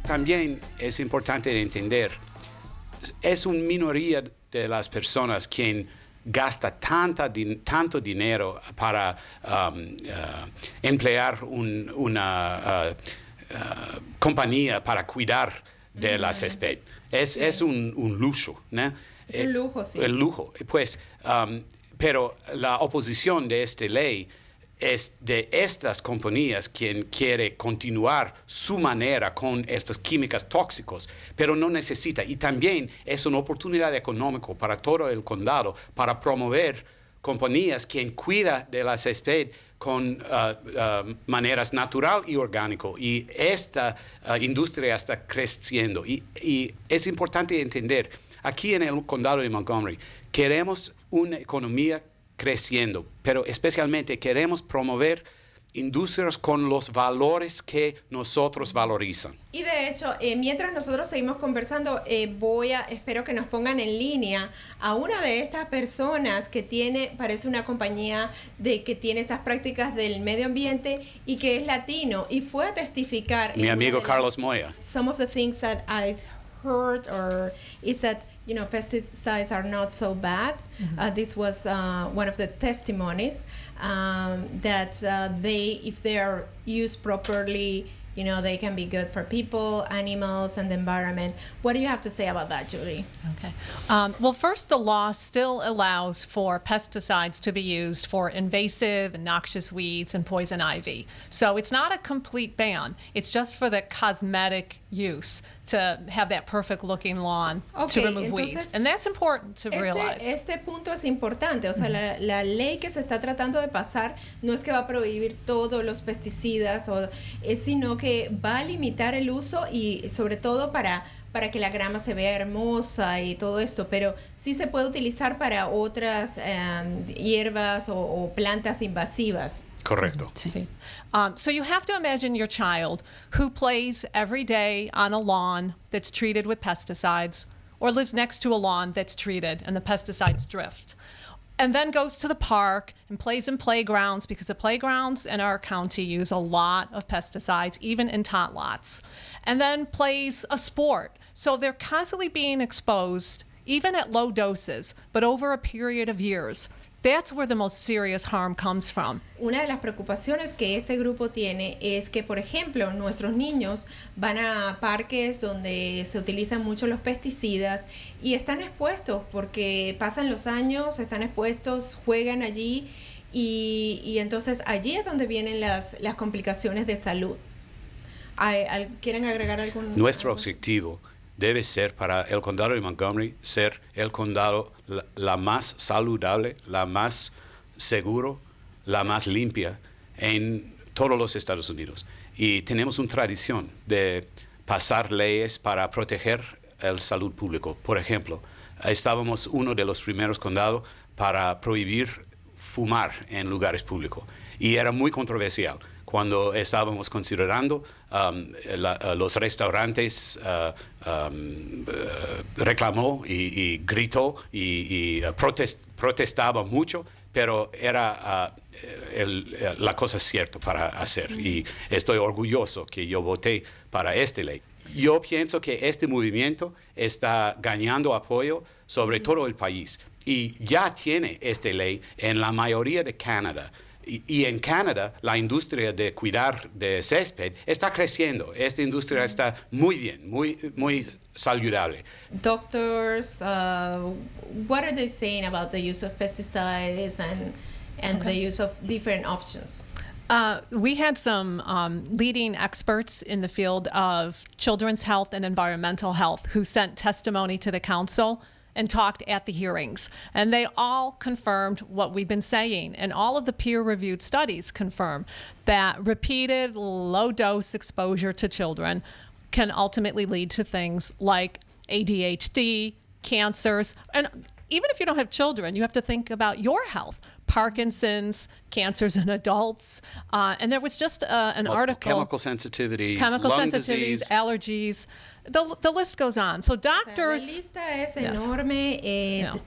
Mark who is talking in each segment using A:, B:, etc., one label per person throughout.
A: también es importante entender, es una minoría de las personas quien gasta tanto dinero para emplear una compañía para cuidar de la césped. Es un lujo, ¿no?
B: Es un lujo, sí.
A: El lujo. Pues, pero la oposición de esta ley es de estas compañías quien quiere continuar su manera con estas químicas tóxicos, pero no necesita. Y también es una oportunidad económica para todo el condado para promover compañías quien cuida de la césped con maneras natural y orgánico. Y esta industria está creciendo. Y es importante entender, aquí en el condado de Montgomery, queremos una economía creciendo, pero especialmente queremos promover industrias con los valores que nosotros valorizan.
B: Y de hecho, mientras nosotros seguimos conversando, espero que nos pongan en línea a una de estas personas que parece una compañía que tiene esas prácticas del medio ambiente y que es latino y fue a testificar.
A: Mi amigo Carlos Moya.
B: Some of the things that I've heard is that pesticides are not so bad. This was one of the testimonies that if they are used properly, they can be good for people, animals, and the environment. What do you have to say about that, Julie?
C: Okay. Well, first, the law still allows for pesticides to be used for invasive and noxious weeds and poison ivy. So it's not a complete ban. It's just for the cosmetic use to have that perfect-looking lawn to remove weeds. And that's important to realize.
B: Este punto es importante. O sea, la ley que se está tratando de pasar no es que va a prohibir todos los pesticidas, sino que va a limitar el uso y sobre todo para que la grama se vea hermosa y todo esto, pero sí se puede utilizar para otras hierbas o plantas invasivas.
A: Correcto.
C: Sí. So you have to imagine your child who plays every day on a lawn that's treated with pesticides or lives next to a lawn that's treated and the pesticides drift. And then goes to the park and plays in playgrounds because the playgrounds in our county use a lot of pesticides, even in tot lots. And then plays a sport. So they're constantly being exposed, even at low doses, but over a period of years. That's where the most serious harm comes from.
B: Una de las preocupaciones que este grupo tiene es que, por ejemplo, nuestros niños van a parques donde se utilizan mucho los pesticidas y están expuestos porque pasan los años, están expuestos, juegan allí y entonces allí es donde vienen las complicaciones de salud. ¿Quieren agregar algún?
A: Nuestro objetivo debe ser para el condado de Montgomery ser el condado la más saludable, la más seguro, la más limpia en todos los Estados Unidos. Y tenemos una tradición de pasar leyes para proteger la salud pública. Por ejemplo, estábamos uno de los primeros condados para prohibir fumar en lugares públicos. Y era muy controversial cuando estábamos considerando los restaurantes reclamó y gritó y protestaba mucho, pero era la cosa cierta para hacer. Y estoy orgulloso que yo voté para esta ley. Yo pienso que este movimiento está ganando apoyo sobre todo el país y ya tiene esta ley en la mayoría de Canadá. Y en Canadá, la industria de cuidar de césped está creciendo. Esta industria está muy bien, muy saludable.
B: Doctors, what are they saying about the use of pesticides and the use of different options?
C: We had some leading experts in the field of children's health and environmental health who sent testimony to the council and talked at the hearings. And they all confirmed what we've been saying. And all of the peer-reviewed studies confirm that repeated low-dose exposure to children can ultimately lead to things like ADHD, cancers, and even if you don't have children, you have to think about your health. Parkinson's, cancers in adults. And there was just an article.
A: Chemical sensitivity,
C: chemical
A: lung
C: sensitivities,
A: disease.
C: allergies. the list goes on. So
B: O sea,
C: doctors,
B: la lista es
C: Yes.
B: enorme.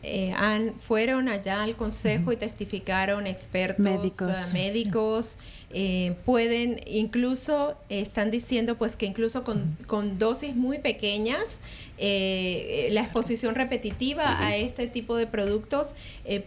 C: Yeah.
B: Fueron allá al Concejo y testificaron expertos, médicos. Pueden, incluso, están diciendo pues que incluso con dosis muy pequeñas, la exposición repetitiva a este tipo de productos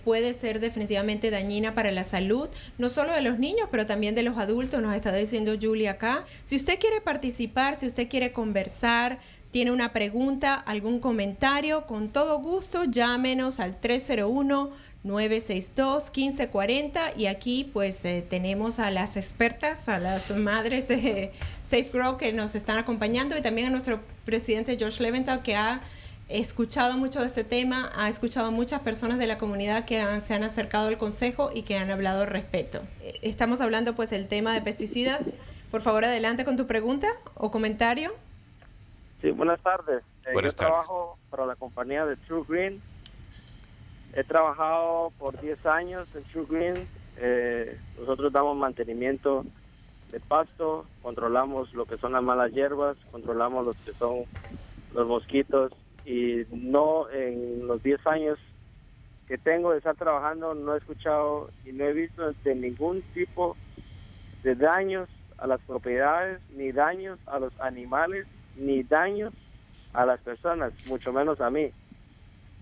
B: puede ser definitivamente dañina para la salud, no solo de los niños, pero también de los adultos, nos está diciendo Julie acá. Si usted quiere participar, si usted quiere conversar, tiene una pregunta, algún comentario, con todo gusto, llámenos al 301-962-1540 y aquí pues tenemos a las expertas, a las madres de Safe Grow que nos están acompañando y también a nuestro presidente George Leventhal que ha escuchado mucho de este tema, ha escuchado a muchas personas de la comunidad que se han acercado al Concejo y que han hablado al respecto. Estamos hablando pues del tema de pesticidas. Por favor, adelante con tu pregunta o comentario.
D: Sí, buenas tardes.
A: Buenas
D: yo
A: tardes.
D: trabajo para la compañía de True Green. He trabajado por 10 años en True Green. Nosotros damos mantenimiento de pasto, controlamos lo que son las malas hierbas, controlamos los que son los mosquitos y no en los 10 años que tengo de estar trabajando no he escuchado y no he visto de ningún tipo de daños a las propiedades, ni daños a los animales, ni daños a las personas, mucho menos a mí.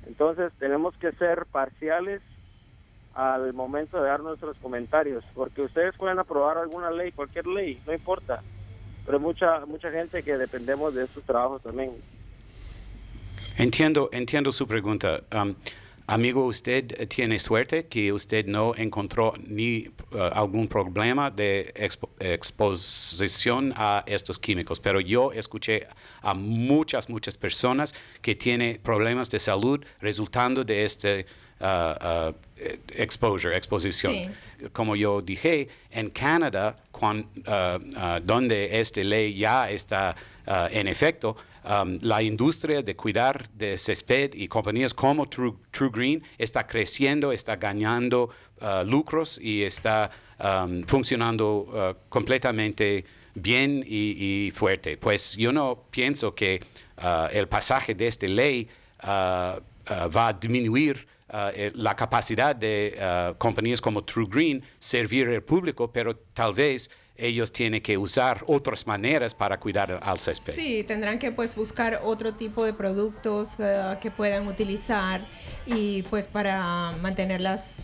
D: Entonces tenemos que ser parciales al momento de dar nuestros comentarios, porque ustedes pueden aprobar alguna ley, cualquier ley, no importa, pero mucha gente que dependemos de estos trabajos también.
A: Entiendo su pregunta. Amigo, usted tiene suerte que usted no encontró ni algún problema de exposición a estos químicos, pero yo escuché a muchas personas que tienen problemas de salud resultando de este exposición.
B: Sí.
A: Como yo dije, en Canadá, donde esta ley ya está en efecto, la industria de cuidar de césped y compañías como True Green está creciendo, está ganando lucros y está funcionando completamente bien y fuerte. Pues yo no pienso que el pasaje de esta ley va a disminuir la capacidad de compañías como True Green servir al público, pero tal vez ellos tienen que usar otras maneras para cuidar al césped.
B: Sí, tendrán que pues buscar otro tipo de productos que puedan utilizar y pues para mantener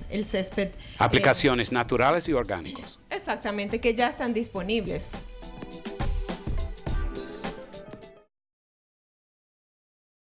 B: el césped.
A: Aplicaciones naturales y orgánicos.
B: Exactamente, que ya están disponibles.